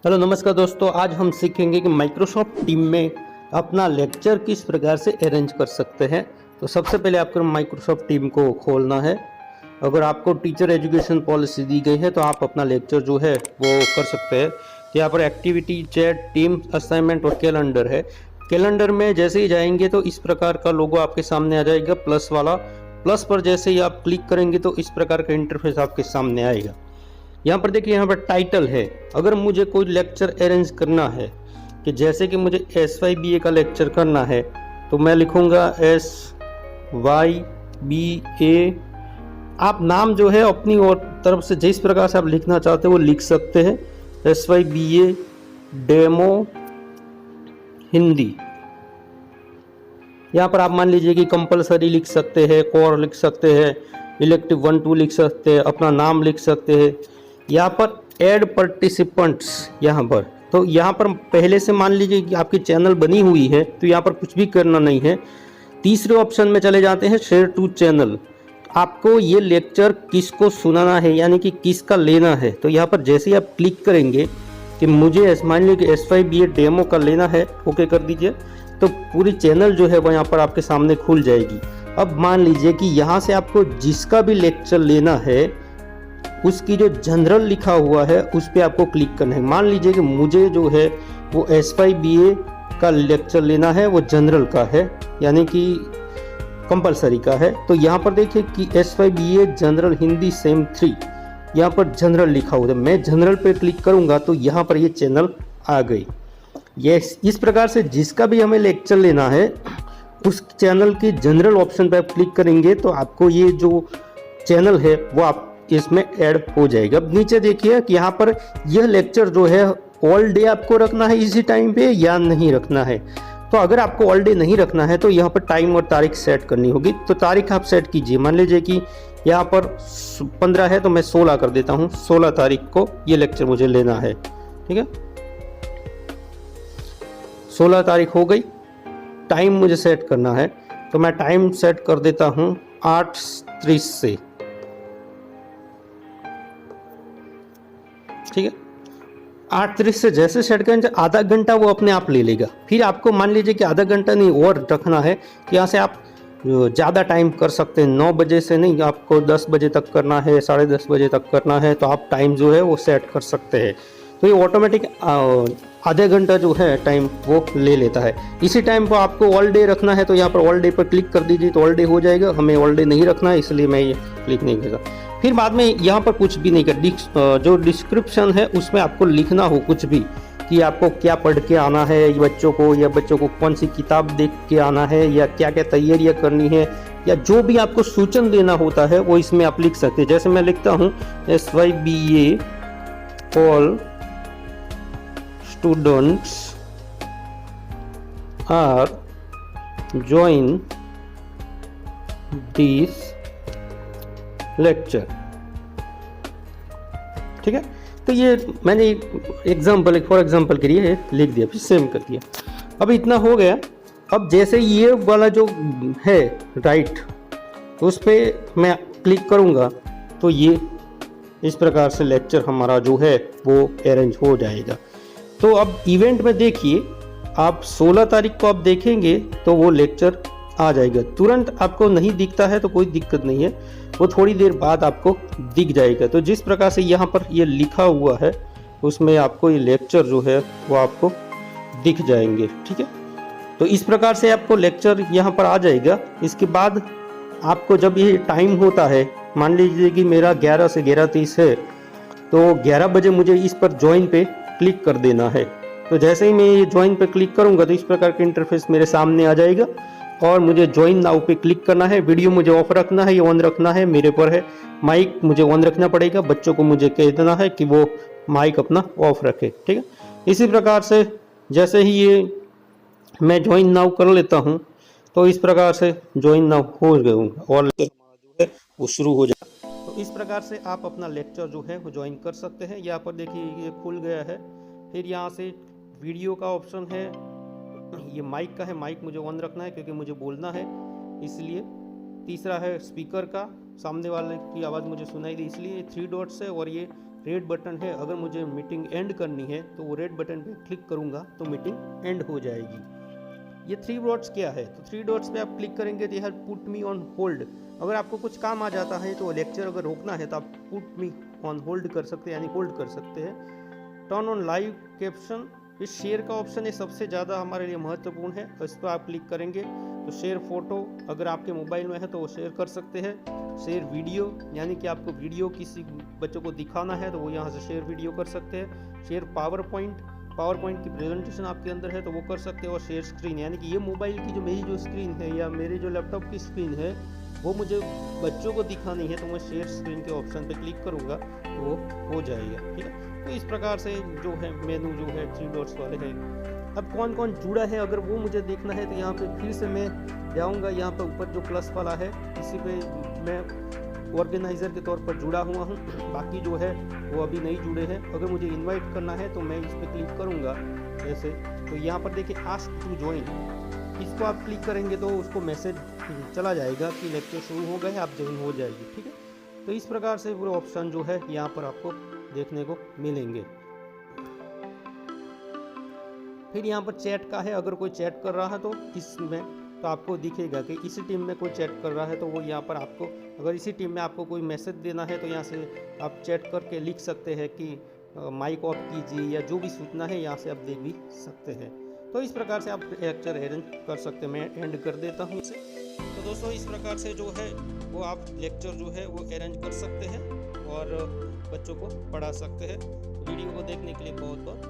Hello नमस्कार दोस्तों, आज हम सीखेंगे कि माइक्रोसॉफ्ट टीम में अपना लेक्चर किस प्रकार से अरेंज कर सकते हैं। तो सबसे पहले आपको माइक्रोसॉफ्ट टीम को खोलना है। अगर आपको टीचर एजुकेशन पॉलिसी दी गई है तो आप अपना लेक्चर जो है वो कर सकते हैं। तो यहाँ पर एक्टिविटी, चैट, टीम, असाइनमेंट और कैलेंडर है। कैलेंडर में जैसे ही जाएंगे तो इस प्रकार का लोगो आपके सामने आ जाएगा, प्लस वाला। प्लस पर जैसे ही आप क्लिक करेंगे तो इस प्रकार का इंटरफेस आपके सामने आएगा। यहाँ पर देखिए, यहाँ पर टाइटल है। अगर मुझे कोई लेक्चर अरेंज करना है कि जैसे कि मुझे SYBA का लेक्चर करना है तो मैं लिखूँगा SYBA। आप नाम जो है अपनी और तरफ से जिस प्रकार से आप लिखना चाहते हो वो लिख सकते हैं। SYBA demo Hindi. यहाँ पर आप मान लीजिए कि कंपलसरी लिख सकते हैं, कोर लिख सकते हैं, इलेक्टिव 1 2 लिख सकते हैं, अपना नाम लिख सकते हैं। यहाँ पर ऐड पार्टिसिपेंट्स, यहाँ पर तो यहाँ पर पहले से मान लीजिए कि आपकी चैनल बनी हुई है तो यहाँ पर कुछ भी करना नहीं है। तीसरे ऑप्शन में चले जाते हैं, शेयर टू चैनल। आपको ये लेक्चर किसको सुनाना है, यानी कि किसका लेना है। तो यहाँ पर जैसे ही आप क्लिक करेंगे कि मुझे मान लीजिए कि SYBA डेमो का लेना है, ओके कर दीजिए, तो पूरी चैनल जो है वो यहाँ पर आपके सामने खुल जाएगी। अब मान लीजिए कि यहाँ से आपको जिसका भी लेक्चर लेना है उसकी जो जनरल लिखा हुआ है उस पर आपको क्लिक करना है। मान लीजिए कि मुझे जो है वो SYBA का लेक्चर लेना है, वो जनरल का है, यानी कि कंपलसरी का है। तो यहाँ पर देखिए कि SYBA जनरल हिंदी सेम 3, यहाँ पर जनरल लिखा हुआ है। मैं जनरल पे क्लिक करूँगा तो यहाँ पर ये चैनल आ गई। यस, इस प्रकार से जिसका भी हमें लेक्चर लेना है उस चैनल के जनरल ऑप्शन पे आप क्लिक करेंगे तो आपको ये जो चैनल है वो आप इसमें ऐड हो जाएगा। अब नीचे देखिए कि यहाँ पर यह लेक्चर जो है ऑल डे आपको रखना है इसी टाइम पे या नहीं रखना है। तो अगर आपको ऑल डे नहीं रखना है तो यहाँ पर टाइम और तारीख सेट करनी होगी। तो तारीख आप सेट कीजिए। मान लीजिए कि यहाँ पर 15 है तो मैं 16 कर देता हूँ। 16 तारीख को ये लेक्चर मुझे लेना है, ठीक है। 16 तारीख हो गई। टाइम मुझे सेट करना है तो मैं टाइम सेट कर देता हूँ 8:30 से, ठीक है। 8:30 से जैसे सेट करेंगे आधा घंटा वो अपने आप ले लेगा। फिर आपको मान लीजिए कि आधा घंटा नहीं और रखना है कि यहाँ से आप ज़्यादा टाइम कर सकते हैं। 9 बजे से नहीं, आपको 10 बजे तक करना है, 10:30 बजे तक करना है, तो आप टाइम जो है वो सेट कर सकते हैं। तो ये ऑटोमेटिक आधे घंटा जो है टाइम वो ले लेता है। इसी टाइम को आपको ऑल डे रखना है तो यहाँ पर ऑल डे पर क्लिक कर दीजिए तो ऑल डे हो जाएगा। हमें ऑल डे नहीं रखना है इसलिए मैं ये क्लिक नहीं करेगा। फिर बाद में यहाँ पर कुछ भी नहीं कर, जो डिस्क्रिप्शन है उसमें आपको लिखना हो कुछ भी कि आपको क्या पढ़ के आना है बच्चों को, या बच्चों को कौन सी किताब देख के आना है, या क्या क्या तैयारियाँ करनी है, या जो भी आपको सूचन देना होता है वो इसमें आप लिख सकते हैं। जैसे मैं लिखता हूँ SYBA all students are join this lecture, ठीक है। तो ये मैंने एग्जाम्पल, फॉर एग्जाम्पल के लिए लिख दिया, फिर सेव कर दिया। अब इतना हो गया। अब जैसे ये वाला जो है राइट, उस पर मैं क्लिक करूँगा तो ये इस प्रकार से लेक्चर हमारा जो है वो अरेंज हो जाएगा। तो अब इवेंट में देखिए, आप 16 तारीख को आप देखेंगे तो वो लेक्चर आ जाएगा। तुरंत आपको नहीं दिखता है तो कोई दिक्कत नहीं है, वो थोड़ी देर बाद आपको दिख जाएगा। तो जिस प्रकार से यहाँ पर ये लिखा हुआ है उसमें आपको ये लेक्चर जो है वो आपको दिख जाएंगे, ठीक है। तो इस प्रकार से आपको लेक्चर यहाँ पर आ जाएगा। इसके बाद आपको जब ये टाइम होता है, मान लीजिए कि मेरा 11 से 11:30 है, तो 11 बजे मुझे इस पर ज्वाइन पे क्लिक कर देना है। तो जैसे ही मैं ये ज्वाइन पे क्लिक करूंगा तो इस प्रकार का इंटरफेस मेरे सामने आ जाएगा और मुझे ज्वाइन नाउ पे क्लिक करना है। वीडियो मुझे ऑफ रखना है या ऑन रखना है, मेरे पर है। माइक मुझे ऑन रखना पड़ेगा। बच्चों को मुझे कह देना है कि वो माइक अपना ऑफ रखे, ठीक है। इसी प्रकार से जैसे ही ये मैं ज्वाइन नाउ कर लेता हूँ तो इस प्रकार से ज्वाइन नाउ हो गया और लेक्चर हमारा जो है वो शुरू हो जाएगा। तो इस प्रकार से आप अपना लेक्चर जो है वो ज्वाइन कर सकते हैं। यहाँ पर देखिए ये खुल गया है। फिर यहाँ से वीडियो का ऑप्शन है, ये माइक का है, माइक मुझे ऑन रखना है क्योंकि मुझे बोलना है इसलिए। तीसरा है स्पीकर का, सामने वाले की आवाज़ मुझे सुनाई दी इसलिए 3 डॉट्स है। और ये रेड बटन है, अगर मुझे मीटिंग एंड करनी है तो वो रेड बटन पे क्लिक करूँगा तो मीटिंग एंड हो जाएगी। ये 3 डॉट्स क्या है, तो 3 डॉट्स पे आप क्लिक करेंगे तो यह पुट मी ऑन होल्ड। अगर आपको कुछ काम आ जाता है तो लेक्चर अगर रोकना है तो आप पुट मी ऑन होल्ड कर सकते हैं, यानी होल्ड कर सकते हैं। टर्न ऑन लाइव कैप्शन, इस शेयर का ऑप्शन है सबसे ज़्यादा हमारे लिए महत्वपूर्ण है, तो इस पर आप क्लिक करेंगे तो शेयर फोटो अगर आपके मोबाइल में है तो वो शेयर कर सकते हैं। शेयर वीडियो, यानी कि आपको वीडियो किसी बच्चों को दिखाना है तो वो यहाँ से शेयर वीडियो कर सकते हैं। शेयर पावर पॉइंट की प्रेजेंटेशन आपके अंदर है तो वो कर सकते हैं। और शेयर स्क्रीन, यानी कि ये मोबाइल की जो मेरी जो स्क्रीन है या मेरे जो लैपटॉप की स्क्रीन है वो मुझे बच्चों को दिखानी है तो मैं शेयर स्क्रीन के ऑप्शन पे क्लिक करूँगा तो वो हो जाएगा। ठीक है, तो इस प्रकार से जो है मेनू जो है 3 डॉट्स वाले हैं। अब कौन कौन जुड़ा है अगर वो मुझे देखना है तो यहाँ पे फिर से मैं जाऊँगा, यहाँ पर ऊपर जो प्लस वाला है इसी पे मैं ऑर्गेनाइज़र के तौर पर जुड़ा हुआ हूँ, बाकी जो है वो अभी नहीं जुड़े हैं। अगर मुझे इनवाइट करना है तो मैं इस पर क्लिक करूँगा ऐसे, तो यहाँ पर देखिए आस्क टू ज्वाइन, इसको आप क्लिक करेंगे तो उसको मैसेज चला जाएगा कि लेक्चर शुरू हो गए, आप ज्वाइन हो जाएगी। ठीक है, तो इस प्रकार से पूरे ऑप्शन जो है यहाँ पर आपको देखने को मिलेंगे। फिर यहाँ पर चैट का है, अगर कोई चैट कर रहा है तो इसमें तो आपको दिखेगा कि इसी टीम में कोई चैट कर रहा है तो वो यहाँ पर आपको, अगर इसी टीम में आपको कोई मैसेज देना है तो यहाँ से आप चैट करके लिख सकते हैं कि माइक ऑफ कीजिए, या जो भी सूचना है यहाँ से आप देख भी सकते हैं। तो इस प्रकार से आप लेक्चर अरेंज कर सकते हैं। मैं एंड कर देता हूँ इसे। तो दोस्तों इस प्रकार से जो है वो आप लेक्चर जो है वो अरेंज कर सकते हैं और बच्चों को पढ़ा सकते हैं। वीडियो को देखने के लिए बहुत बहुत